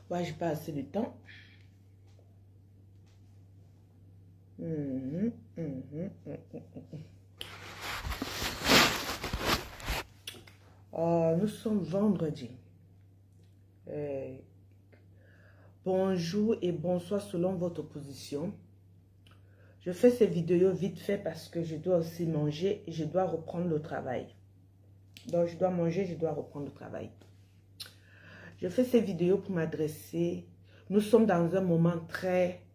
Ouais, j'ai pas assez de temps. Nous sommes vendredi. Bonjour et bonsoir selon votre position. Je fais ces vidéos vite fait parce que je dois aussi manger et je dois reprendre le travail. Donc, je dois manger, je dois reprendre le travail. Je fais ces vidéos pour m'adresser. Nous sommes dans un moment très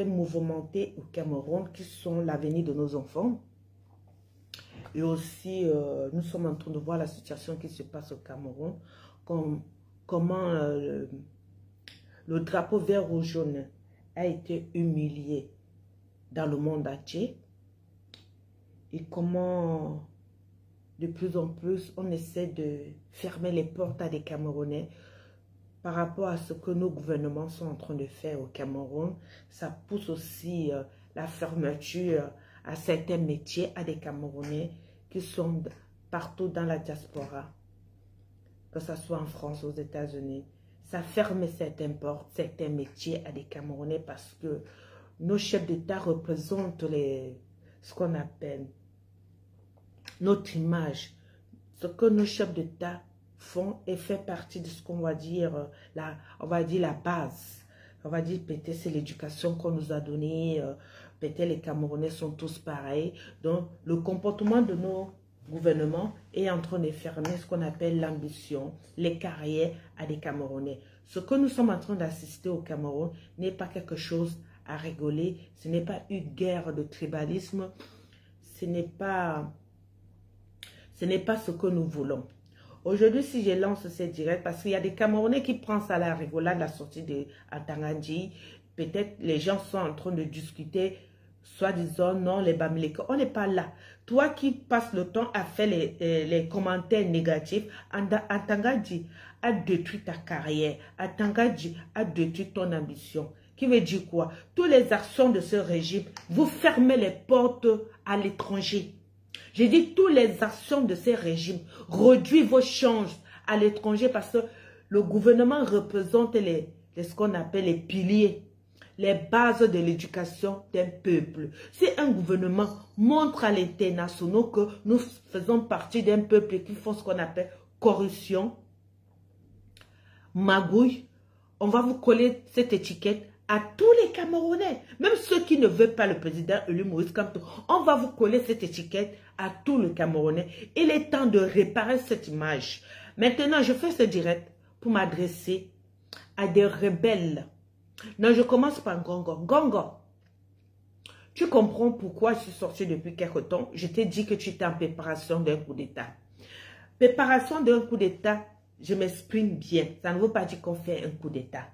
mouvementé au Cameroun, qui sont l'avenir de nos enfants. Et aussi, nous sommes en train de voir la situation qui se passe au Cameroun, comment le drapeau vert, rouge, jaune a été humilié dans le monde entier et comment de plus en plus on essaie de fermer les portes à des Camerounais par rapport à ce que nos gouvernements sont en train de faire au Cameroun. Ça pousse aussi la fermeture à certains métiers à des Camerounais qui sont partout dans la diaspora, que ce soit en France, aux États-Unis. Ça ferme certaines portes, certains métiers à des Camerounais parce que nos chefs d'État représentent ce qu'on appelle notre image. Ce que nos chefs d'État font et fait partie de ce qu'on va dire, la base. On va dire, peut-être c'est l'éducation qu'on nous a donnée, peut-être les Camerounais sont tous pareils. Donc, le comportement de nos gouvernement est en train de fermer ce qu'on appelle l'ambition, les carrières à des Camerounais. Ce que nous sommes en train d'assister au Cameroun n'est pas quelque chose à rigoler, ce n'est pas une guerre de tribalisme, ce n'est pas ce que nous voulons. Aujourd'hui, si je lance ce direct, parce qu'il y a des Camerounais qui prennent ça à la rigolade, la sortie de Atangandji, peut-être les gens sont en train de discuter, soit disant non, les Bamileke, on n'est pas là. Toi qui passes le temps à faire les commentaires négatifs, Atangandji a détruit ta carrière, Atangandji a détruit ton ambition. Qui veut dire quoi? Toutes les actions de ce régime, vous fermez les portes à l'étranger. J'ai dit toutes les actions de ces régimes, réduisez vos chances à l'étranger parce que le gouvernement représente ce qu'on appelle les piliers, les bases de l'éducation d'un peuple. Si un gouvernement montre à l'international que nous faisons partie d'un peuple qui font ce qu'on appelle corruption, magouille, on va vous coller cette étiquette à tous les Camerounais, même ceux qui ne veulent pas le président élu Moïse Kamto, on va vous coller cette étiquette à tous les Camerounais. Il est temps de réparer cette image. Maintenant, je fais ce direct pour m'adresser à des rebelles. Non, je commence par Ngongo. Ngongo, tu comprends pourquoi je suis sortie depuis quelque temps. Je t'ai dit que tu étais en préparation d'un coup d'État. Préparation d'un coup d'État, je m'exprime bien. Ça ne veut pas dire qu'on fait un coup d'État.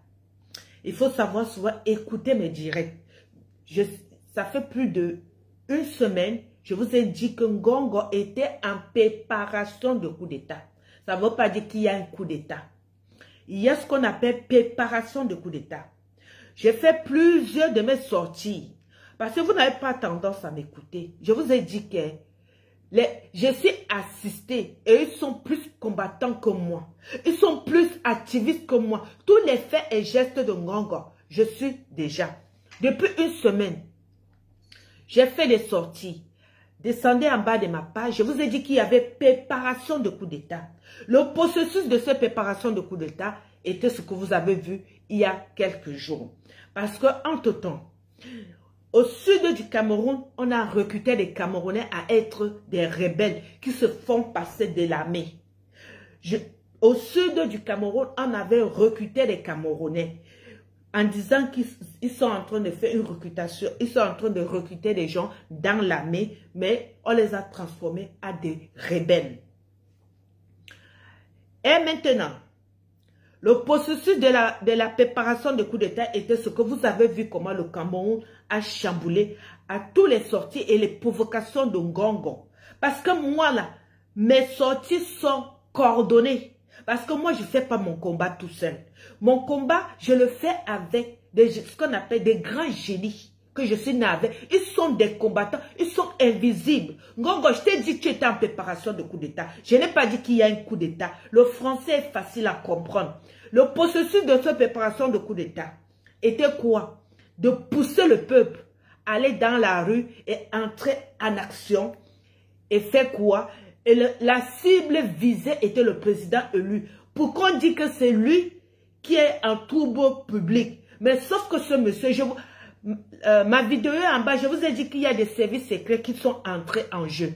Il faut savoir souvent écouter mes directs. Ça fait plus d'une semaine, je vous ai dit que Ngongo était en préparation de coup d'État. Ça ne veut pas dire qu'il y a un coup d'État. Il y a ce qu'on appelle préparation de coup d'État. J'ai fait plusieurs de mes sorties. Parce que vous n'avez pas tendance à m'écouter. Je vous ai dit que je suis assistée et ils sont plus combattants que moi. Ils sont plus activistes que moi. Tous les faits et gestes de Ngongo, je suis déjà. Depuis une semaine, j'ai fait des sorties. Descendez en bas de ma page. Je vous ai dit qu'il y avait préparation de coup d'État. Le processus de cette préparation de coup d'État était ce que vous avez vu il y a quelques jours. Parce que entre-temps, au sud du Cameroun, on a recruté des Camerounais à être des rebelles qui se font passer de l'armée. Au sud du Cameroun, on avait recruté des Camerounais en disant qu'ils sont en train de faire une recrutation, ils sont en train de recruter des gens dans l'armée, mais on les a transformés à des rebelles. Et maintenant, le processus de la préparation de coup d'État était ce que vous avez vu comment le Cameroun a chamboulé à toutes les sorties et les provocations de Ngongo. Parce que moi là, mes sorties sont coordonnées. Parce que moi, je ne fais pas mon combat tout seul. Mon combat, je le fais avec ce qu'on appelle des grands génies que je suis né avec. Ils sont des combattants, ils sont invisibles. Ngongo, je t'ai dit que tu étais en préparation de coup d'État. Je n'ai pas dit qu'il y a un coup d'État. Le français est facile à comprendre. Le processus de cette préparation de coup d'État était quoi? De pousser le peuple à aller dans la rue et entrer en action. Et faire quoi? Et la cible visée était le président élu. Pourquoi on dit que c'est lui qui est un trouble public? Mais sauf que ce monsieur, ma vidéo en bas, je vous ai dit qu'il y a des services secrets qui sont entrés en jeu.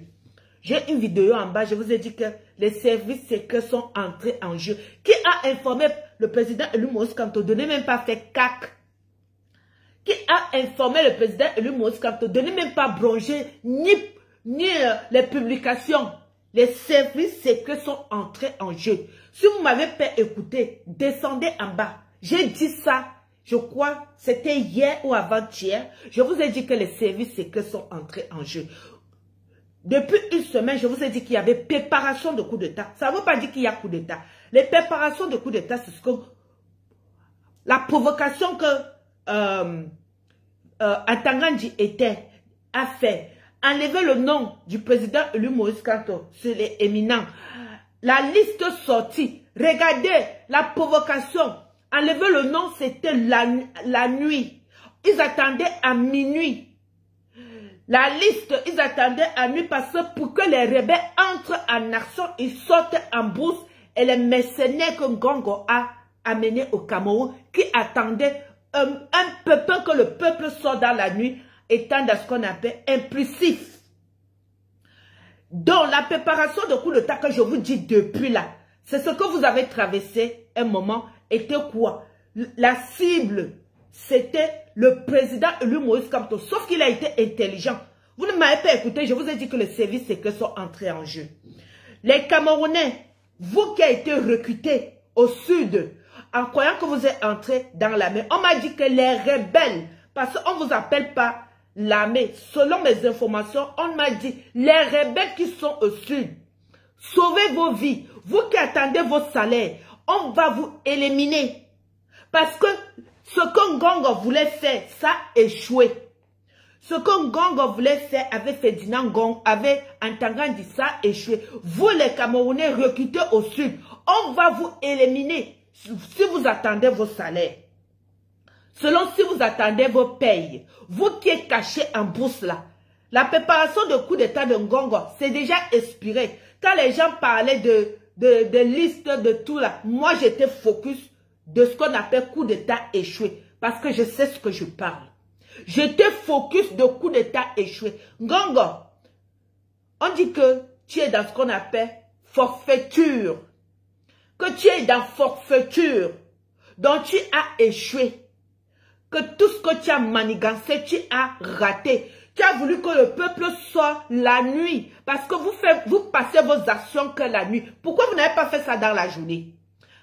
J'ai une vidéo en bas, je vous ai dit que les services secrets sont entrés en jeu. Qui a informé le président élu Moïse Kamto de ne même pas faire cac? Qui a informé le président élu Moïse Kamto de ne même pas broncher ni les publications? Les services secrets sont entrés en jeu. Si vous m'avez pas écouté, descendez en bas. J'ai dit ça, je crois, c'était hier ou avant-hier. Je vous ai dit que les services secrets sont entrés en jeu. Depuis une semaine, je vous ai dit qu'il y avait préparation de coup d'État. Ça ne veut pas dire qu'il y a coup d'État. Les préparations de coup d'État, c'est ce que... La provocation que Atangandi a fait. Enlever le nom du président élu Moïse Kamto sur les éminents. La liste sortie. Regardez la provocation. Enlever le nom, c'était la nuit. Ils attendaient à minuit. La liste, ils attendaient à minuit parce que pour que les rebelles entrent en action, ils sortent en brousse et les mercenaires que Ngongo a amenés au Cameroun qui attendaient un peu que le peuple sorte dans la nuit étant dans ce qu'on appelle impulsif. Donc la préparation de coup d'État que je vous dis depuis là, c'est ce que vous avez traversé un moment, était quoi? La cible, c'était le président élu Moïse Kamto, sauf qu'il a été intelligent. Vous ne m'avez pas écouté, je vous ai dit que les services secrets sont entrés en jeu. Les Camerounais, vous qui avez été recrutés au sud, en croyant que vous êtes entrés dans l'armée, on m'a dit que les rebelles, parce qu'on ne vous appelle pas l'armée, selon mes informations, on m'a dit, les rebelles qui sont au sud, sauvez vos vies, vous qui attendez vos salaires, on va vous éliminer. Parce que ce que Ngongo voulait faire, ça a échoué. Ce que Ngongo voulait faire avec Ferdinand Ngongo, avec Antangandi, ça a échoué. Vous les Camerounais recrutés au sud, on va vous éliminer si vous attendez vos salaires. Selon si vous attendez vos payes, vous qui êtes cachés en bourse là, la préparation de coup d'État de Ngongo, c'est déjà expiré. Quand les gens parlaient de listes de tout là, moi j'étais focus de ce qu'on appelle coup d'État échoué. Parce que je sais ce que je parle. J'étais focus de coup d'État échoué. Ngongo, on dit que tu es dans ce qu'on appelle forfaiture. Que tu es dans forfaiture. Donc tu as échoué. Que tout ce que tu as manigancé, tu as raté. Tu as voulu que le peuple soit la nuit. Parce que vous passez vos actions que la nuit. Pourquoi vous n'avez pas fait ça dans la journée?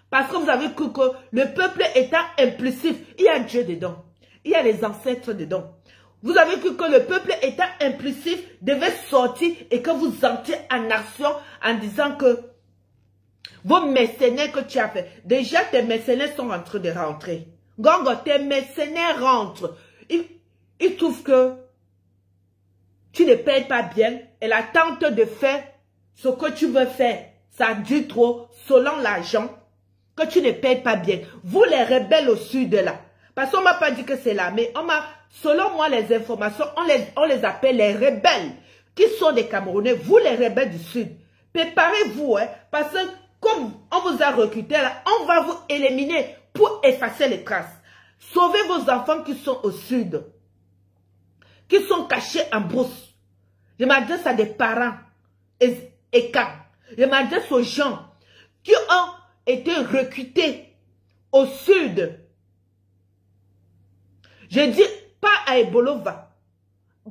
Parce que vous avez cru que le peuple étant impulsif, il y a Dieu dedans. Il y a les ancêtres dedans. Vous avez cru que le peuple étant impulsif devait sortir et que vous entriez en action en disant que vos mercenaires que tu as fait, déjà tes mercenaires sont en train de rentrer. Ngongo, tes mercenaires rentrent. Ils trouvent que tu ne payes pas bien et la tente de faire ce que tu veux faire, ça dure trop selon l'argent que tu ne payes pas bien. Vous les rebelles au sud là, parce qu'on ne m'a pas dit que c'est l'armée, selon moi les informations, on les appelle les rebelles, qui sont des Camerounais, vous les rebelles du sud. Préparez-vous, hein, parce que comme on vous a recruté là, on va vous éliminer pour effacer les traces. Sauvez vos enfants qui sont au sud, qui sont cachés en brousse. Je m'adresse à des parents et quand je m'adresse aux gens qui ont été recrutés au sud. Je dis pas à Ebolova,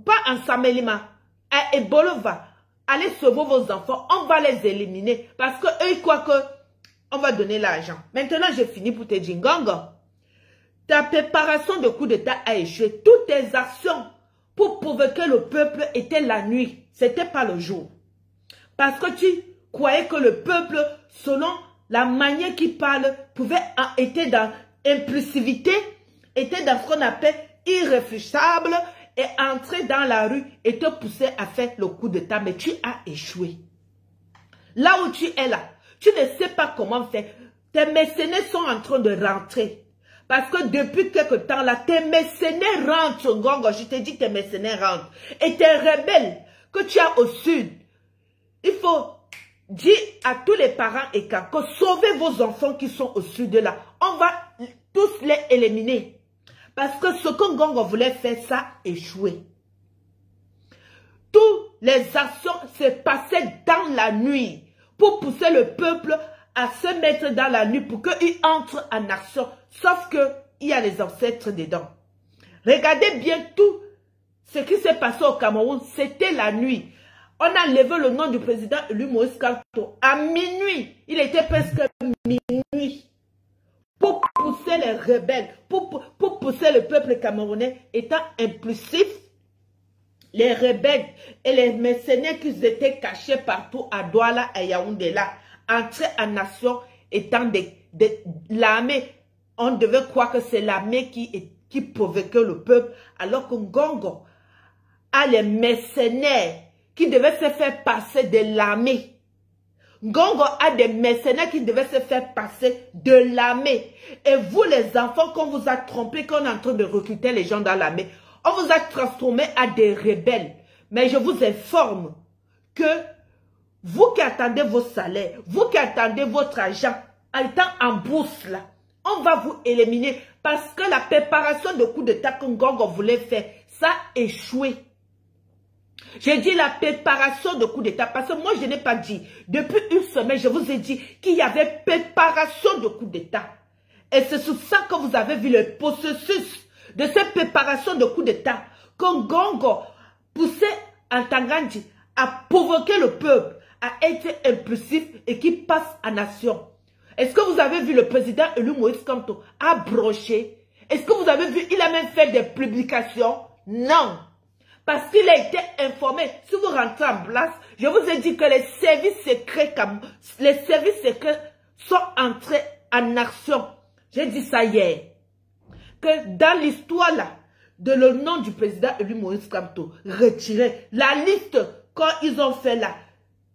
pas en Samelima, à Ebolova. Allez sauver vos enfants, on va les éliminer parce que eux ils croient que on va donner l'argent. Maintenant, j'ai fini pour te dire, Ngongo, ta préparation de coup d'État a échoué. Toutes tes actions pour provoquer le peuple étaient la nuit. C'était pas le jour. Parce que tu croyais que le peuple, selon la manière qu'il parle, était dans impulsivité, était dans ce qu'on appelle irréfléchissable, est entré dans la rue et te poussait à faire le coup d'État, mais tu as échoué. Là où tu es là, tu ne sais pas comment faire. Tes mercenaires sont en train de rentrer. Parce que depuis quelque temps là, tes mercenaires rentrent, Ngongo. Je te dis que tes mercenaires rentrent. Et tes rebelles que tu as au sud, il faut dire à tous les parents et que sauvez vos enfants qui sont au sud là. On va tous les éliminer. Parce que ce que Ngongo voulait faire, ça a échoué. Toutes les actions se passaient dans la nuit pour pousser le peuple à se mettre dans la nuit pour qu'il entre en action. Sauf qu'il y a les ancêtres dedans. Regardez bien tout ce qui s'est passé au Cameroun. C'était la nuit. On a levé le nom du président élu Moïse Kamto à minuit. Il était presque minuit. Pour pousser les rebelles, pour pousser le peuple camerounais étant impulsif. Les rebelles et les mercenaires qui étaient cachés partout à Douala et Yaoundé là, entrés en nation étant l'armée. On devait croire que c'est l'armée qui provoquait le peuple, alors que Ngongo a les mercenaires qui devaient se faire passer de l'armée. Ngongo a des mercenaires qui devaient se faire passer de l'armée. Et vous les enfants, qu'on vous a trompé, qu'on est en train de recruter les gens dans l'armée, on vous a transformé à des rebelles. Mais je vous informe que vous qui attendez vos salaires, vous qui attendez votre argent, en étant en bourse là, on va vous éliminer parce que la préparation de coup d'État que Ngongo voulait faire, ça a échoué. J'ai dit la préparation de coup d'État parce que moi je n'ai pas dit. Depuis une semaine, je vous ai dit qu'il y avait préparation de coup d'État. Et c'est sur ça que vous avez vu le processus de cette préparation de coup d'État que Ngongo poussait Ntangandji à provoquer le peuple, à être impulsif et qui passe à nation. Est-ce que vous avez vu le président élu Moïse Kamto a broché? Est-ce que vous avez vu, il a même fait des publications? Non. Parce qu'il a été informé. Si vous rentrez en place, je vous ai dit que les services secrets sont entrés en action. J'ai dit ça hier. Que dans l'histoire là, de le nom du président élu Moïse Kamto, retiré. La liste, quand ils ont fait là,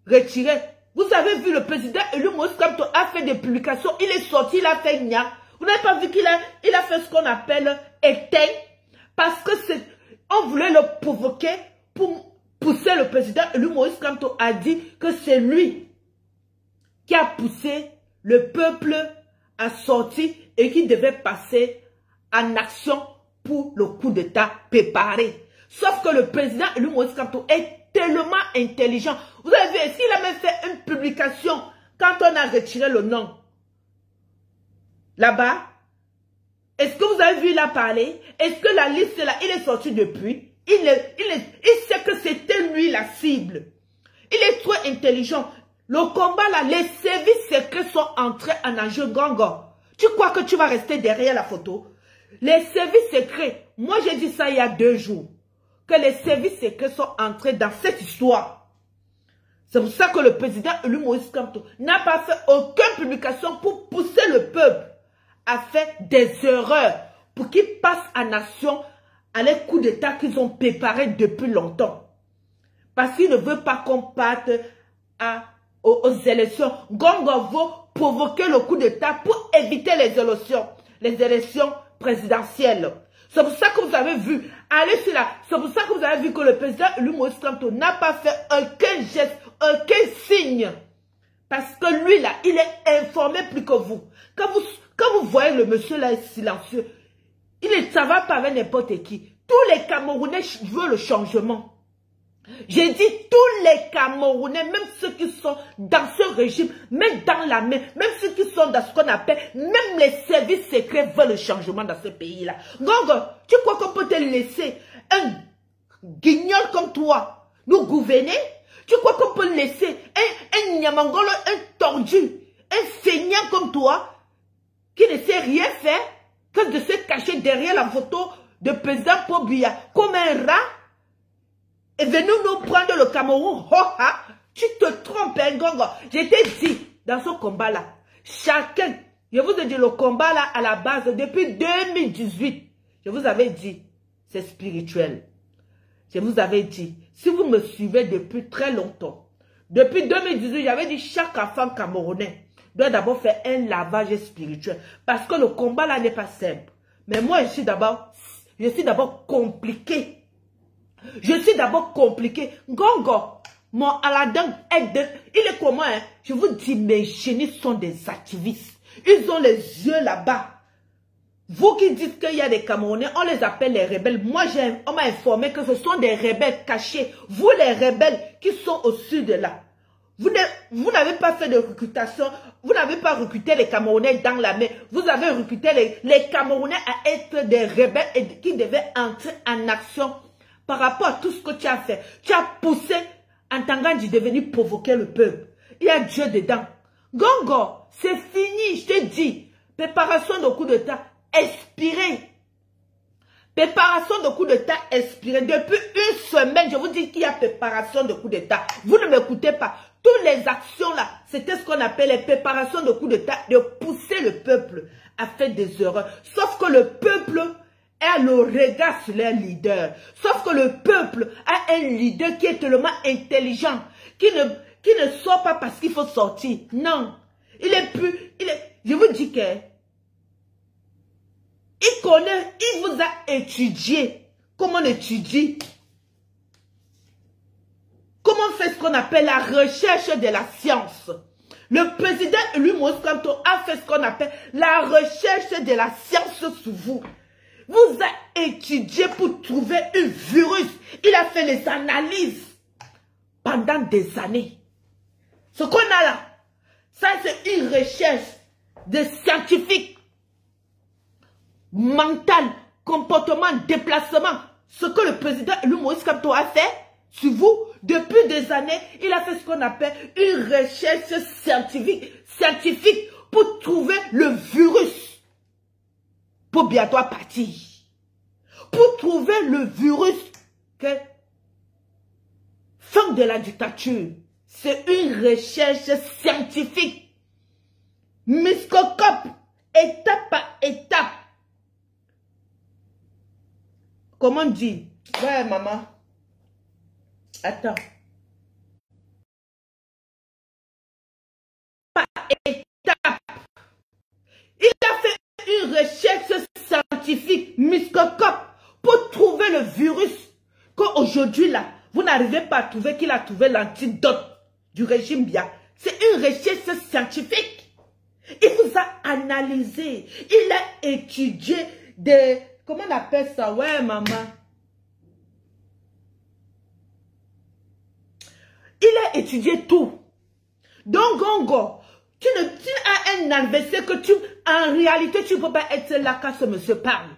retiré. Vous avez vu le président élu Moïse Kamto a fait des publications. Il est sorti, il a fait nia. Vous n'avez pas vu qu'il a fait ce qu'on appelle éteint. Parce que on voulait le provoquer pour pousser le président élu Moïse Kamto a dit que c'est lui qui a poussé le peuple à sortir et qui devait passer en action pour le coup d'État préparé. Sauf que le président élu Moïse Kamto est tellement intelligent. Vous avez vu, est-ce qu'il a même fait une publication quand on a retiré le nom là-bas? Est-ce que vous avez vu, il a parlé? Est-ce que la liste là, il est sorti depuis? Il sait que c'était lui la cible. Il est trop intelligent. Le combat là, les services secrets sont entrés en enjeu. Ngongo, tu crois que tu vas rester derrière la photo? Les services secrets, moi j'ai dit ça il y a 2 jours, que les services secrets sont entrés dans cette histoire. C'est pour ça que le président élu Moïse Kamto n'a pas fait aucune publication pour pousser le peuple à faire des erreurs pour qu'ils passent en action à les coups d'État qu'ils ont préparés depuis longtemps. Parce qu'il ne veut pas qu'on parte aux élections. Ngongo veut provoquer le coup d'État pour éviter les élections présidentielles. C'est pour ça que vous avez vu, allez sur là, c'est pour ça que vous avez vu que le président élu Moïse Kamto n'a pas fait aucun geste, aucun signe. Parce que lui là, il est informé plus que vous. Quand vous voyez le monsieur là silencieux, il ne travaille pas avec n'importe qui. Tous les Camerounais veulent le changement. J'ai dit tous les Camerounais, même ceux qui sont dans ce régime, même dans la main, même ceux qui sont dans ce qu'on appelle, même les services secrets veulent le changement dans ce pays-là. Ngongo, tu crois qu'on peut te laisser un guignol comme toi nous gouverner? Tu crois qu'on peut laisser un Nyamangolo, un tordu, un feignant comme toi, qui ne sait rien faire, que de se cacher derrière la photo de président Paul Biya comme un rat? Et venez nous prendre le Cameroun. Tu te trompes, hein, Ngongo. Je t'ai dit, dans ce combat-là, chacun, je vous ai dit, le combat là, à la base, depuis 2018, je vous avais dit, c'est spirituel. Je vous avais dit, si vous me suivez depuis très longtemps, depuis 2018, j'avais dit chaque enfant camerounais doit d'abord faire un lavage spirituel. Parce que le combat là n'est pas simple. Mais moi, je suis d'abord compliqué. Je suis d'abord compliqué. Gongo, mon Aladdin, il est comment, hein? Je vous dis, mes génies sont des activistes. Ils ont les yeux là-bas. Vous qui dites qu'il y a des Camerounais, on les appelle les rebelles. Moi, on m'a informé que ce sont des rebelles cachés. Vous, les rebelles qui sont au sud de là. Vous n'avez pas fait de recrutation. Vous n'avez pas recruté les Camerounais dans la mer. Vous avez recruté les Camerounais à être des rebelles et qui devaient entrer en action par rapport à tout ce que tu as fait. Tu as poussé Antangandji de venir provoquer le peuple. Il y a Dieu dedans. Gongo, c'est fini, je te dis. Préparation de coup d'État expiré. Préparation de coup d'État expiré. Depuis une semaine, je vous dis qu'il y a préparation de coup d'État. Vous ne m'écoutez pas. Toutes les actions là, c'était ce qu'on appelle les préparations de coup d'État, de pousser le peuple à faire des erreurs. Sauf que le peuple a le regard sur leur leader. Sauf que le peuple a un leader qui est tellement intelligent, qui ne sort pas parce qu'il faut sortir. Non. Je vous dis que il connaît, il vous a étudié. Comment on étudie? Comment on fait ce qu'on appelle la recherche de la science? Le président Moïse Kamto a fait ce qu'on appelle la recherche de la science sur vous. Vous a étudié pour trouver un virus. Il a fait les analyses pendant des années. Ce qu'on a là, ça c'est une recherche de scientifiques. Mental, comportement, déplacement. Ce que le président Moïse Kamto a fait sur vous, depuis des années, il a fait ce qu'on appelle une recherche scientifique pour trouver le virus. Pour bientôt partir. Pour trouver le virus que fin de la dictature. C'est une recherche scientifique. Microscope, étape par étape. Comment dire? Ouais, maman. Attends. Par étape. Il a fait une recherche scientifique, microscope, pour trouver le virus. Qu'aujourd'hui, là, vous n'arrivez pas à trouver qu'il a trouvé l'antidote du régime Bia. C'est une recherche scientifique. Il vous a analysé. Il a étudié des... Comment on appelle ça? Ouais, maman. Il a étudié tout. Donc, Gongo, tu as un adversaire que en réalité, tu ne peux pas être là quand ce monsieur parle.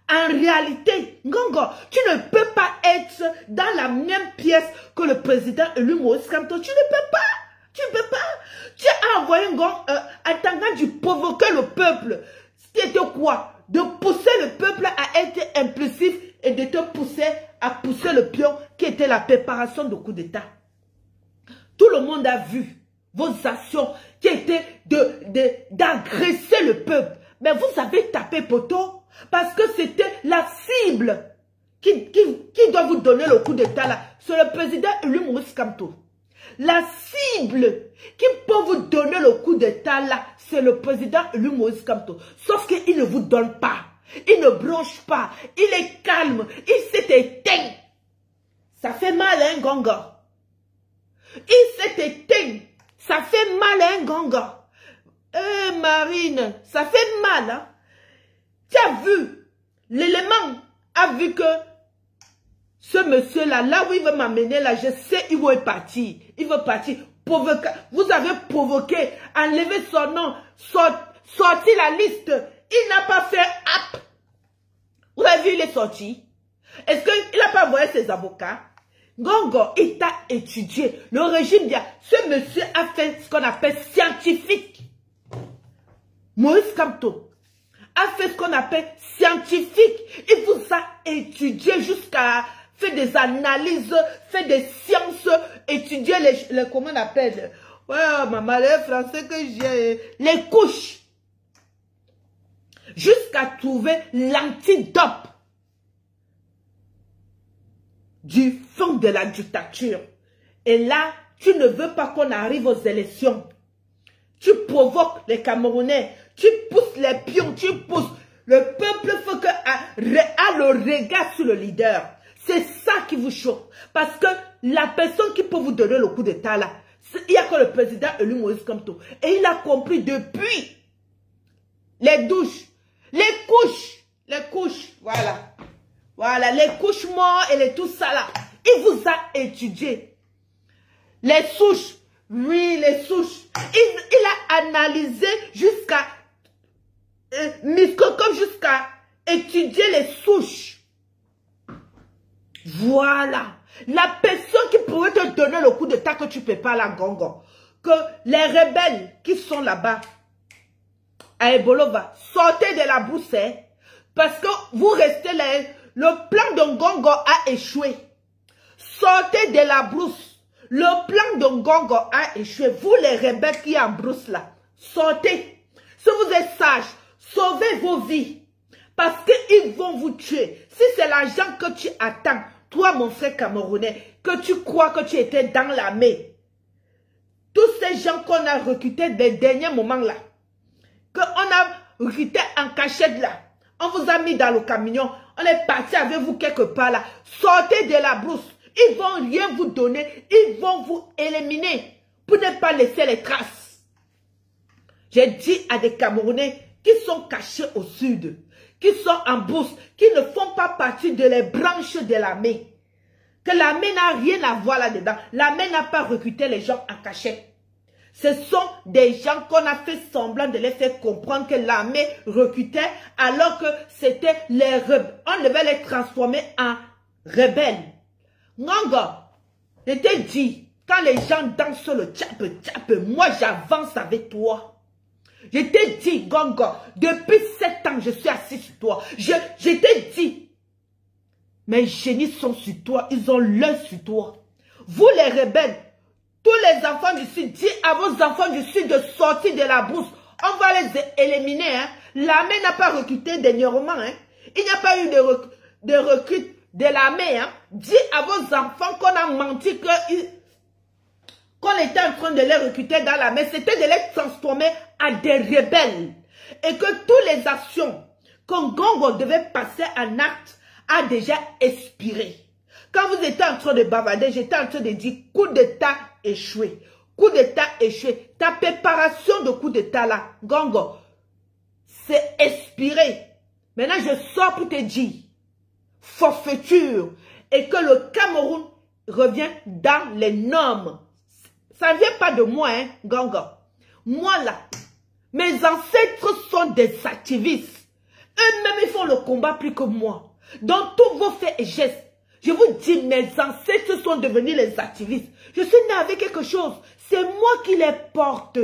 En réalité, Gongo, tu ne peux pas être dans la même pièce que le président Moïse Kamto. Tu ne peux pas. Tu ne peux pas. Tu as envoyé Antangandji provoquer le peuple. C'était quoi? De pousser le peuple à être impulsif et de te pousser à pousser le pion qui était la préparation de coup d'État. Tout le monde a vu vos actions qui étaient d'agresser le peuple. Mais vous avez tapé poteau parce que c'était la cible qui doit vous donner le coup d'État là. C'est le président Moïse Kamto. La cible qui peut vous donner le coup d'État là, c'est le président Moïse Kamto. Sauf qu'il ne vous donne pas. Il ne bronche pas. Il est calme. Il s'est éteint. Ça fait mal, hein, Gonga. Il s'est éteint. Ça fait mal, hein, Gonga. Marine, ça fait mal, hein. Tu as vu, l'élément a vu que ce monsieur-là, là où il veut m'amener, là, je sais où il veut partir. Il veut partir. Vous avez provoqué, enlevé son nom, sorti la liste. Il n'a pas fait app. Vous avez vu, il est sorti. Est-ce qu'il n'a pas envoyé ses avocats? Gongo, il t'a étudié. Le régime, ce monsieur a fait ce qu'on appelle scientifique. Moïse Kamto a fait ce qu'on appelle scientifique. Il vous a étudié jusqu'à faire des analyses, faire des sciences, étudier les comment on appelle, ouais, maman, les français que j'ai, les couches. Jusqu'à trouver l'antidote. du fond de la dictature. Et là, tu ne veux pas qu'on arrive aux élections. Tu provoques les Camerounais, tu pousses les pions, tu pousses. Le peuple faut que a le regard sur le leader. C'est ça qui vous choque. Parce que la personne qui peut vous donner le coup d'état là, il n'y a que le président élu Moïse Kamto. Et il a compris depuis les douches, les couches, voilà. Voilà, les couches morts et les tout ça là. Il vous a étudié. Les souches, oui, les souches. Il a analysé jusqu'à microscope, jusqu'à étudier les souches. Voilà. La personne qui pourrait te donner le coup d'état que tu ne peux pas la gongo. Que les rebelles qui sont là-bas, à Ebolova, sortez de la brousse, hein, parce que vous restez là. Le plan de Ngongo a échoué. Sortez de la brousse. Le plan de Ngongo a échoué. Vous les rebelles qui en brousse là, sortez. Si vous êtes sages, sauvez vos vies. Parce qu'ils vont vous tuer. Si c'est l'argent que tu attends, toi mon frère camerounais, que tu crois que tu étais dans l'armée, tous ces gens qu'on a recrutés des derniers moments là, qu'on a recrutés en cachette là, on vous a mis dans le camion, on est parti avec vous quelque part là, sortez de la brousse, ils vont rien vous donner, ils vont vous éliminer pour ne pas laisser les traces. J'ai dit à des Camerounais qui sont cachés au sud, qui sont en bourse, qui ne font pas partie de les branches de l'armée, que l'armée n'a rien à voir là-dedans. L'armée n'a pas recruté les gens en cachette. Ce sont des gens qu'on a fait semblant de les faire comprendre que l'armée recrutait alors que c'était les rebelles. On devait les transformer en rebelles. Ngongo, je t'ai dit, quand les gens dansent le tchap, moi j'avance avec toi. Je t'ai dit, Ngongo, depuis 7 ans, je suis assis sur toi. Je t'ai dit, mes génies sont sur toi, ils ont l'œil sur toi. Vous les rebelles, tous les enfants du Sud, dites à vos enfants du Sud de sortir de la brousse. On va les éliminer. Hein. L'armée n'a pas recruté dernièrement. Hein. Il n'y a pas eu de recrute de l'armée. Hein. Dites à vos enfants qu'on a menti, qu'on était en train de les recruter dans l'armée. C'était de les transformer en des rebelles. Et que toutes les actions que Ngongo devait passer en acte a déjà expiré. Quand vous étiez en train de bavarder, j'étais en train de dire coup d'état échoué. Coup d'état échoué. Ta préparation de coup d'état là, Ngongo, c'est expiré. Maintenant, je sors pour te dire forfaiture et que le Cameroun revient dans les normes. Ça ne vient pas de moi, hein, Ngongo. Moi là, mes ancêtres sont des activistes. Eux-mêmes, ils font le combat plus que moi. Dans tous vos faits et gestes, je vous dis, mes ancêtres sont devenus les activistes. Je suis né avec quelque chose. C'est moi qui les porte.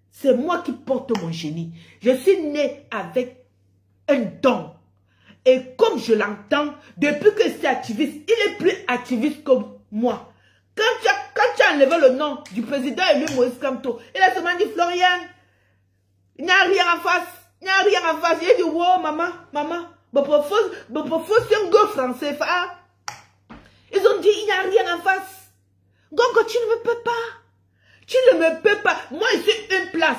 C'est moi qui porte mon génie. Je suis né avec un don. Et comme je l'entends, depuis que c'est activiste, il est plus activiste que moi. Quand tu as enlevé le nom du président élu Moïse Kamto, il a seulement dit, Florian, il n'y a rien en face. Il n'y a rien en face. Il a dit, wow, maman. Bon, c'est un gars français. Ils ont dit, il n'y a rien en face. Ngongo, tu ne me peux pas. Tu ne me peux pas. Moi, je suis une place.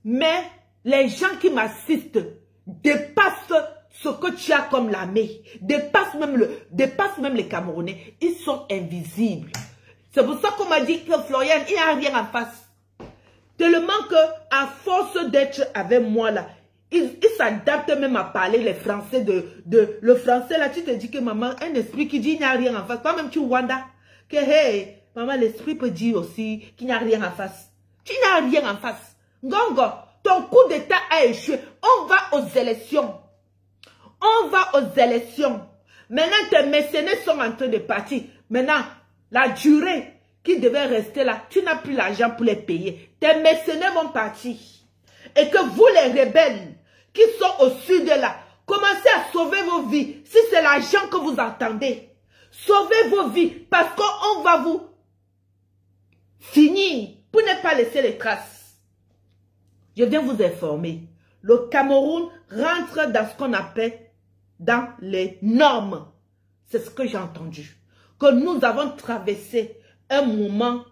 Mais les gens qui m'assistent dépassent ce que tu as comme l'armée. Dépassent même les Camerounais. Ils sont invisibles. C'est pour ça qu'on m'a dit que Florian, il n'y a rien en face. Tellement que, à force d'être avec moi là, ils s'adaptent même à parler les Français le français là, tu te dis que maman, un esprit qui dit il n'y a rien en face. Toi-même tu wanda que hey, maman, l'esprit peut dire aussi qu'il n'y a rien en face. Tu n'as rien en face. Ngongo, ton coup d'état a échoué. On va aux élections. Maintenant, tes mercenaires sont en train de partir. Maintenant, la durée qui devait rester là, tu n'as plus l'argent pour les payer. Tes mercenaires vont partir. Et que vous les rebelles qui sont au sud de là, commencez à sauver vos vies. Si c'est l'argent que vous entendez, sauvez vos vies parce qu'on va vous finir pour ne pas laisser les traces. Je viens vous informer. Le Cameroun rentre dans ce qu'on appelle dans les normes. C'est ce que j'ai entendu. Que nous avons traversé un moment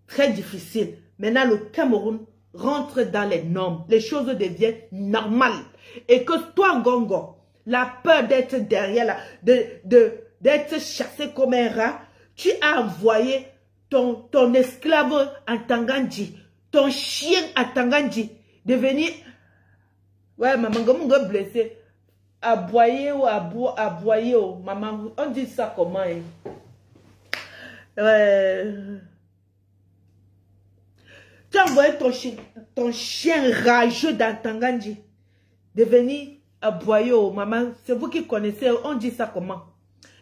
très difficile. Maintenant, le Cameroun rentre dans les normes. Les choses deviennent normales. Et que toi, Ngongo, la peur d'être derrière, d'être chassé comme un rat, tu as envoyé ton esclave en Tangandji, ton chien à Tangandji, de venir, ouais, maman, comment on doit blesser, aboyer ou aboyer, maman, on dit ça comment, hein? Tu as envoyé ton chien rageux dans Tangandji, de venir aboyer, maman, c'est vous qui connaissez, on dit ça comment?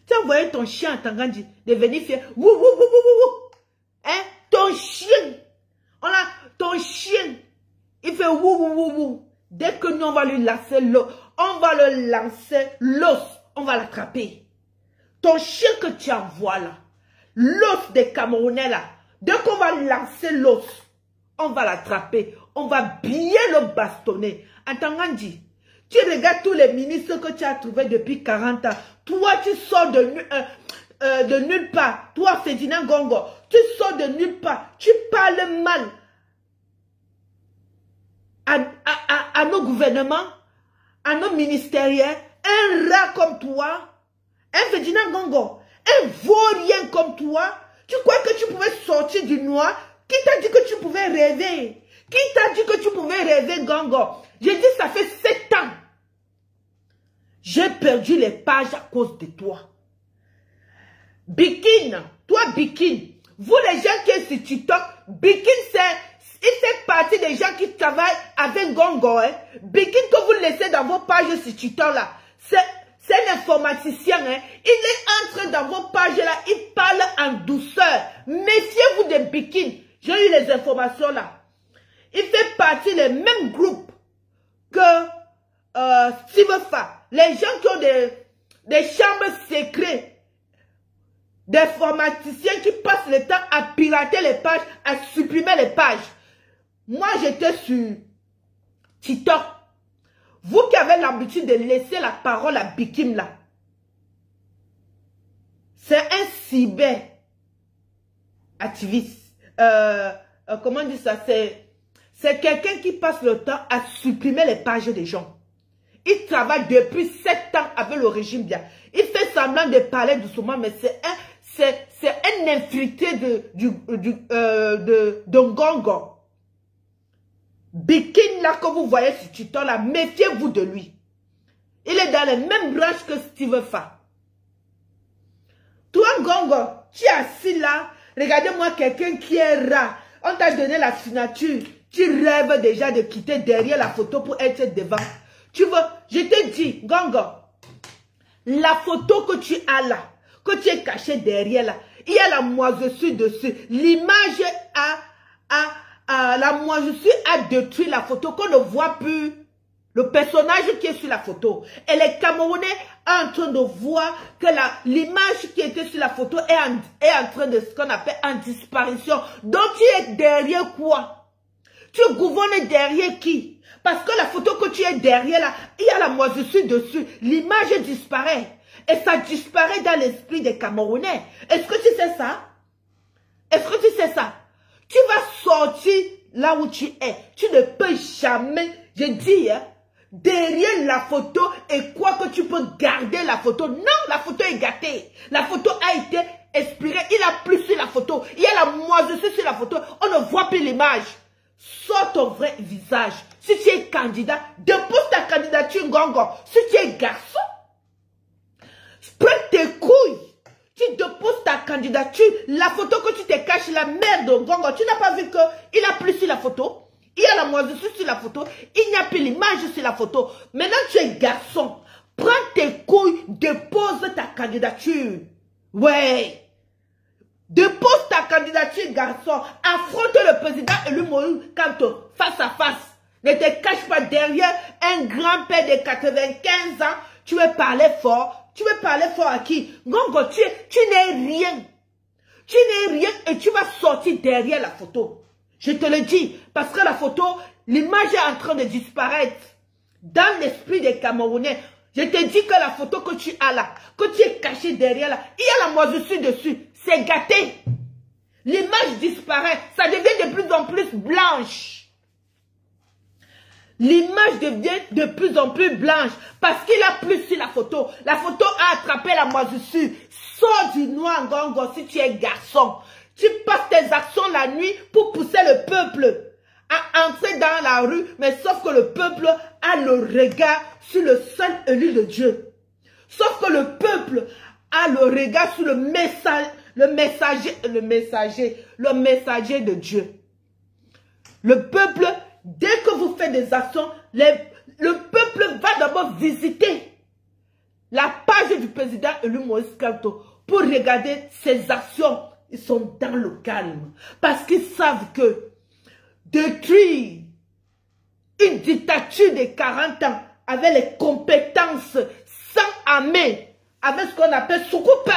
Tu as envoyé ton chien à Tangandji, de venir faire wou wou wou wou wou. Hein? Ton chien, ton chien, il fait wou wou wou wou. Dès que nous on va lui lancer l'os, on va l'attraper. Ton chien que tu envoies là, l'os des Camerounais là, dès qu'on va lancer l'os, on va l'attraper, on va bien le bastonner. En Tangandji, tu regardes tous les ministres que tu as trouvés depuis 40 ans. Toi, tu sors de nulle part. Toi, Ferdinand Ngongo, tu sors de nulle part. Tu parles mal à nos gouvernements, à nos ministériels. Un rat comme toi, un Ferdinand Ngongo, un vaurien comme toi, tu crois que tu pouvais sortir du noir? Qui t'a dit que tu pouvais rêver? Qui t'a dit que tu pouvais rêver, Ngongo? J'ai dit, ça fait 7 ans. J'ai perdu les pages à cause de toi. Bikin, toi Bikin, vous les gens qui sont sur TikTok, Bikin il fait partie des gens qui travaillent avec Ngongo. Hein. Bikin que vous laissez dans vos pages sur TikTok là, c'est un informaticien. Hein. Il est entré dans vos pages là, il parle en douceur. Méfiez-vous de Bikin. J'ai eu les informations là. Il fait partie des mêmes groupes que Steve Fa. Les gens qui ont des chambres secrètes, des informaticiens qui passent le temps à pirater les pages, à supprimer les pages. Moi, j'étais sur TikTok. Vous qui avez l'habitude de laisser la parole à Bikim là, c'est un cyber activiste. Comment on dit ça? C'est quelqu'un qui passe le temps à supprimer les pages des gens. Il travaille depuis 7 ans avec le régime bien. Il fait semblant de parler doucement, mais c'est un infiltré de Ngongo. Bikin là que vous voyez sur TikTok là, méfiez-vous de lui. Il est dans les mêmes branches que Steve Fa. Toi Ngongo, tu es assis là, regardez-moi quelqu'un qui est rat. On t'a donné la signature. Tu rêves déjà de quitter derrière la photo pour être devant. Tu vois, je te dis, Ngongo, la photo que tu as là, que tu es caché derrière là, il y a la moisissure dessus. L'image la moisissure a détruit la photo, qu'on ne voit plus le personnage qui est sur la photo. Et les Camerounais sont en train de voir que l'image qui était sur la photo est en train de ce qu'on appelle en disparition. Donc tu es derrière quoi? Tu gouvernes derrière qui? Parce que la photo que tu es derrière là, il y a la moisissure dessus. L'image disparaît. Et ça disparaît dans l'esprit des Camerounais. Est-ce que tu sais ça? Est-ce que tu sais ça? Tu vas sortir là où tu es. Tu ne peux jamais, je dis, hein, derrière la photo et quoi que tu peux garder la photo. Non, la photo est gâtée. La photo a été expirée. Il a plus sur la photo. Il y a la moisissure sur la photo. On ne voit plus l'image. Sors ton vrai visage. Si tu es candidat, dépose ta candidature, Ngongo. Si tu es garçon, prends tes couilles. Tu déposes ta candidature. La photo que tu te caches, la merde, Ngongo. Tu n'as pas vu qu'il a plus sur la photo? Il y a la moisissure sur la photo. Il n'y a plus l'image sur la photo. Maintenant, tu es garçon. Prends tes couilles, dépose ta candidature. Ouais. Dépose ta candidature, garçon. Affronte le président élu Moïse Kamto face à face. Ne te cache pas derrière un grand-père de 95 ans. Tu veux parler fort. Tu veux parler fort à qui? Ngongo, tu n'es rien. Tu n'es rien et tu vas sortir derrière la photo. Je te le dis. Parce que la photo, l'image est en train de disparaître. Dans l'esprit des Camerounais. Je te dis que la photo que tu as là, que tu es caché derrière là, il y a la moisissure dessus. C'est gâté. L'image disparaît. Ça devient de plus en plus blanche. L'image devient de plus en plus blanche. Parce qu'il a plu sur la photo. La photo a attrapé la moisissure. Sors du noir, Ngongo, si tu es garçon. Tu passes tes actions la nuit pour pousser le peuple à entrer dans la rue, mais sauf que le peuple a le regard sur le seul élu de Dieu. Sauf que le peuple a le regard sur le messager de Dieu. Le peuple, dès que vous faites des actions, le peuple va d'abord visiter la page du président élu Moïse Kamto pour regarder ses actions. Ils sont dans le calme parce qu'ils savent que détruire une dictature de 40 ans avec les compétences sans armée, avec ce qu'on appelle Soukoupa,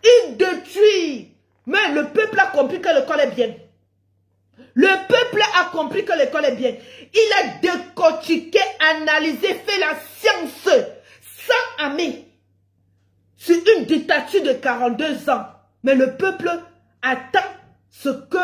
il détruit. Mais le peuple a compris que l'école est bien. Le peuple a compris que l'école est bien. Il a décortiqué, analysé, fait la science sans armée sur une dictature de 42 ans. Mais le peuple attend ce que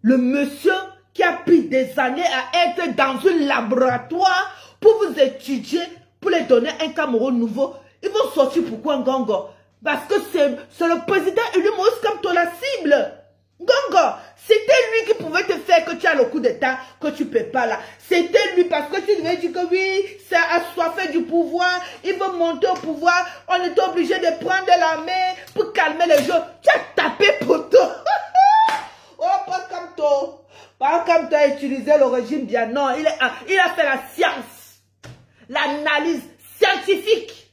le monsieur qui a pris des années à être dans un laboratoire pour vous étudier, pour les donner un Cameroun nouveau, ils vont sortir pourquoi Ngongo? Parce que c'est le président élu Moïse Kamto la cible. Ngongo, c'était lui qui pouvait te faire que tu as le coup d'état, que tu ne peux pas là. C'était lui parce que tu devais dire que oui, c'est assoiffé du pouvoir, il veut monter au pouvoir, on était obligé de prendre la main pour calmer les gens. Tu as tapé pour tout. Oh, pas comme toi. Pas comme tu as utilisé le régime bien. Non, il a fait la science. L'analyse scientifique.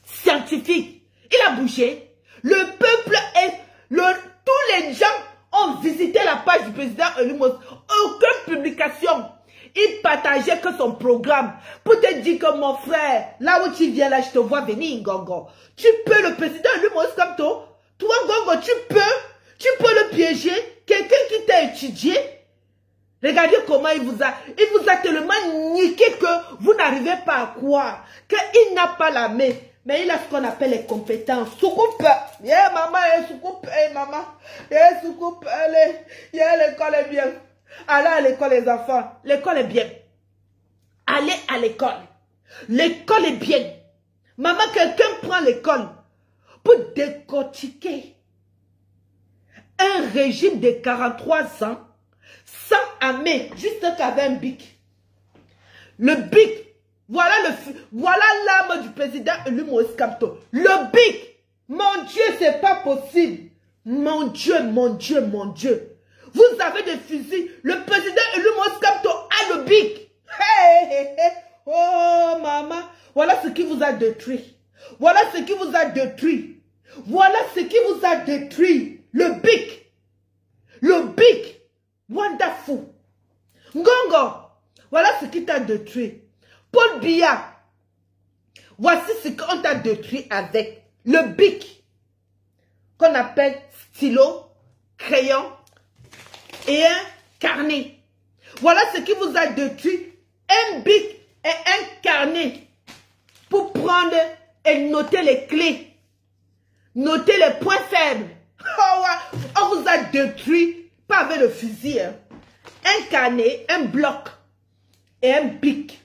Scientifique. Il a bougé. Le peuple est... tous les gens ont visité la page du président élu Moïse. Aucune publication. Il partageait que son programme. Pour te dire que mon frère, là où tu viens là, je te vois venir, Ngongo. Tu peux le président élu Moïse comme toi. Toi, Ngongo, tu peux le piéger. Quelqu'un qui t'a étudié. Regardez comment il vous a tellement niqué que vous n'arrivez pas à croire. Qu'il n'a pas la main. Mais il a ce qu'on appelle les compétences. Soukoupe. Yeah, maman, soukoupe. Hey, maman. Yeah, soukoupe. Yeah, l'école est bien. Allez à l'école, les enfants. L'école est bien. Allez à l'école. L'école est bien. Maman, quelqu'un prend l'école pour décortiquer un régime de 43 ans sans armée, juste qu'avec un bic. Le bic. Voilà l'âme du président élu Moïse Kamto. Le bic. Mon Dieu, c'est pas possible. Mon Dieu, mon Dieu, mon Dieu. Vous avez des fusils. Le président élu Moïse Kamto a le bic. Hey, hey, hey. Oh, maman. Voilà ce qui vous a détruit. Voilà ce qui vous a détruit. Voilà ce qui vous a détruit. Le bic. Le bic. Wonderful. Ngongo. Voilà ce qui t'a détruit. Paul Biya, voici ce qu'on t'a détruit avec le bic qu'on appelle stylo, crayon et un carnet. Voilà ce qui vous a détruit, un bic et un carnet pour prendre et noter les clés, noter les points faibles. On vous a détruit, pas avec le fusil, hein. Un carnet, un bloc et un bic.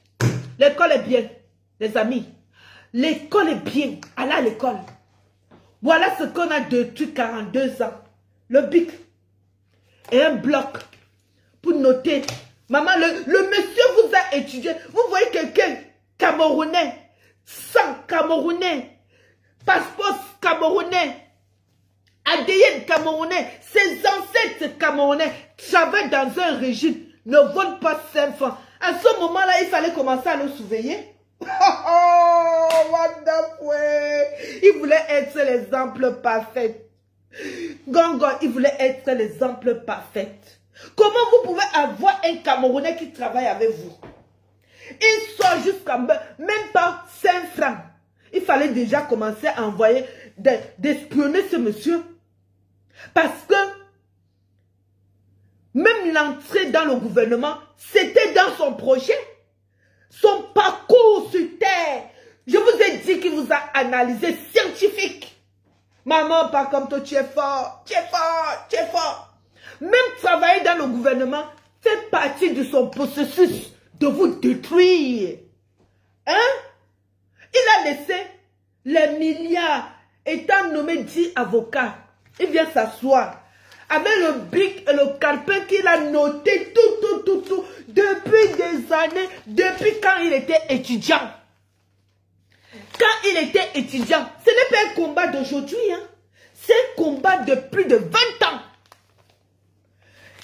L'école est bien, les amis. L'école est bien. Allez à l'école. Voilà ce qu'on a détruit 42 ans. Le bic et un bloc pour noter. Maman, le monsieur vous a étudié. Vous voyez quelqu'un, Camerounais, sang Camerounais, passeport Camerounais, ADN Camerounais, ses ancêtres Camerounais travaillent dans un régime, ne volent pas 5 francs. À ce moment-là, il fallait commencer à le surveiller. Oh, wonderful. Il voulait être l'exemple parfait. Ngongo, il voulait être l'exemple parfait. Comment vous pouvez avoir un Camerounais qui travaille avec vous? Il sort jusqu'à même pas 5 francs. Il fallait déjà commencer à envoyer, d'espionner ce monsieur. Parce que même l'entrée dans le gouvernement, c'était dans son projet. son parcours sur terre. Je vous ai dit qu'il vous a analysé scientifique. Maman, pas comme toi, tu es fort, tu es fort, tu es fort. Même travailler dans le gouvernement fait partie de son processus de vous détruire. Hein? Il a laissé les milliards, étant nommé 10 avocats. Il vient s'asseoir avec le bic et le calepin qu'il a noté tout, depuis des années, depuis quand il était étudiant. Quand il était étudiant, ce n'est pas un combat d'aujourd'hui, hein. C'est un combat de plus de 20 ans.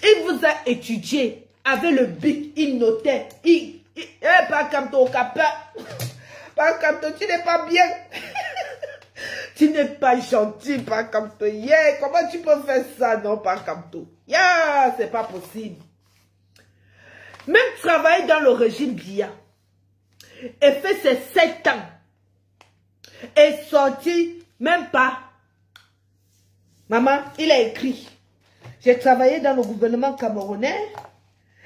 Il vous a étudié avec le bic, il notait. Pas comme ton capin. Pas comme toi, tu n'es pas bien. Tu n'es pas gentil, pas comme toi. Yeah, comment tu peux faire ça? Non, pas comme toi. Yeah, c'est pas possible. Même travailler dans le régime Biya et fait ses 7 ans et sorti même pas. Maman, il a écrit. J'ai travaillé dans le gouvernement camerounais.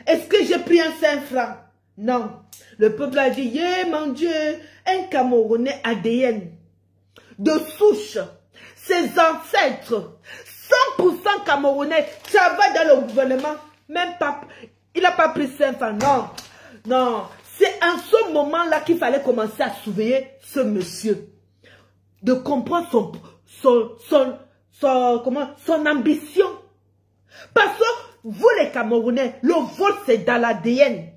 Est-ce que j'ai pris un 5 francs? Non. Le peuple a dit, yeah, mon Dieu, un Camerounais ADN de souche, ses ancêtres, 100% Camerounais, travaille dans le gouvernement, même pas, il n'a pas pris 5 francs. Non, non. C'est en ce moment-là qu'il fallait commencer à surveiller ce monsieur, de comprendre son ambition. Parce que vous les Camerounais, le vol c'est dans l'ADN.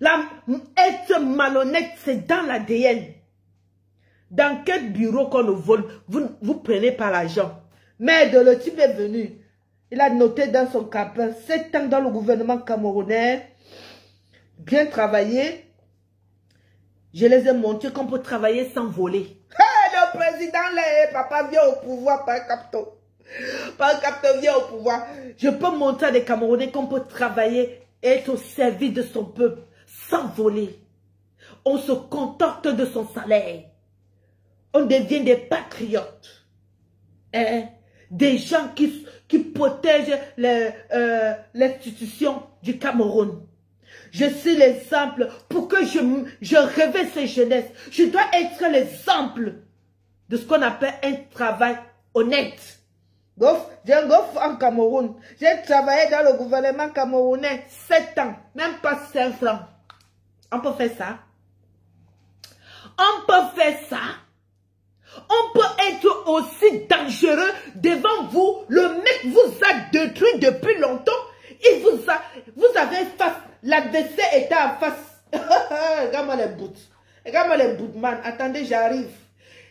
Être malhonnête c'est dans l'ADN. Dans quel bureau qu'on le vole, vous prenez pas l'argent. Mais le type est venu. Il a noté dans son calepin 7 ans dans le gouvernement camerounais. Bien travaillé. Je les ai montrés qu'on peut travailler sans voler. Hey, le président, là, papa vient au pouvoir par capto. Par capto vient au pouvoir. Je peux montrer à des Camerounais qu'on peut travailler et être au service de son peuple sans voler. On se contente de son salaire. On devient des patriotes. Des gens qui protègent l'institution du Cameroun. Je suis l'exemple pour que je réveille ces jeunesses. Je dois être l'exemple de ce qu'on appelle un travail honnête. J'ai un goff en Cameroun. J'ai travaillé dans le gouvernement camerounais 7 ans. Même pas 5 francs. On peut faire ça. On peut faire ça. On peut être aussi dangereux devant vous. Le mec vous a détruit depuis longtemps. Il vous avez face. L'adversaire était en face. Regarde-moi les bouts. Regarde-moi les bouts, man. Attendez, j'arrive.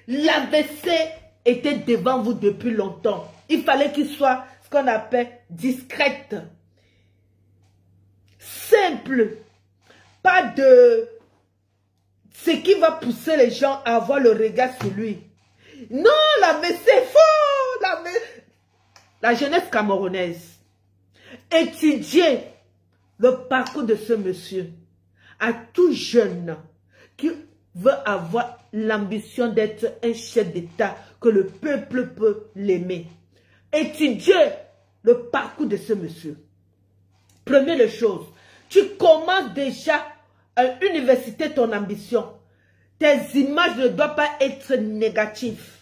L'adversaire était devant vous depuis longtemps. Il fallait qu'il soit ce qu'on appelle discrète. Simple. Pas de ce qui va pousser les gens à avoir le regard sur lui. Non, c'est faux. La jeunesse camerounaise. Étudiez le parcours de ce monsieur. À tout jeune qui veut avoir l'ambition d'être un chef d'État, que le peuple peut l'aimer. Étudiez le parcours de ce monsieur. Première chose, tu commences déjà à l'université ton ambition. Tes images ne doivent pas être négatives.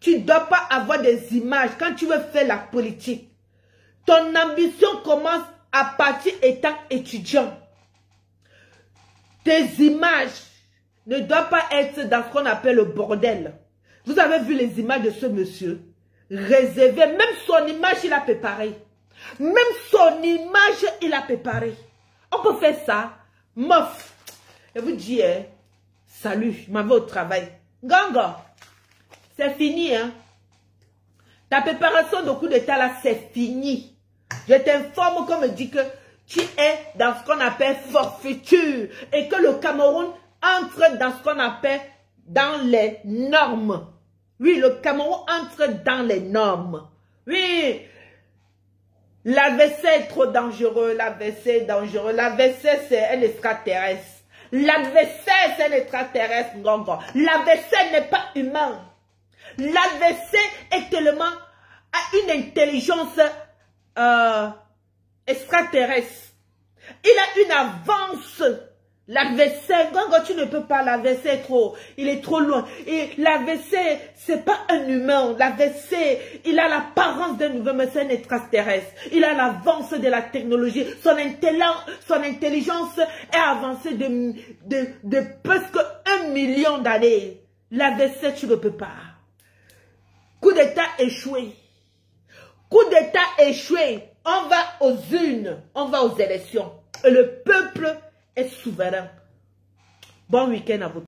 Tu ne dois pas avoir des images quand tu veux faire la politique. Ton ambition commence à partir étant étudiant. Tes images ne doivent pas être dans ce qu'on appelle le bordel. Vous avez vu les images de ce monsieur? Réservé. Même son image, il a préparé. Même son image, il a préparé. On peut faire ça. Mof. Je vous dis, salut, je m'en vais au travail. Ganga, c'est fini, hein. Ta préparation de coup d'état là, c'est fini. Je t'informe qu'on me dit que tu es dans ce qu'on appelle forfaiture et que le Cameroun entre dans ce qu'on appelle dans les normes. Oui, le Cameroun entre dans les normes. Oui, l'adversaire est trop dangereux, l'adversaire est dangereux. L'adversaire, c'est un extraterrestre. L'adversaire, c'est un extraterrestre. L'adversaire n'est pas humain. L'adversaire est tellement a une intelligence extraterrestre. Il a une avance L'AVC, quand tu ne peux pas, l'AVC est trop, il est trop loin. Et l'AVC, c'est pas un humain. L'AVC, il a l'apparence d'un humain, mais c'est un extraterrestre. Il a l'avance de la technologie. Son intelligence est avancée de presque 1 million d'années. L'AVC, tu ne peux pas. Coup d'État échoué. Coup d'État échoué. On va aux urnes, on va aux élections. Et le peuple est souverain. Bon week-end à vous.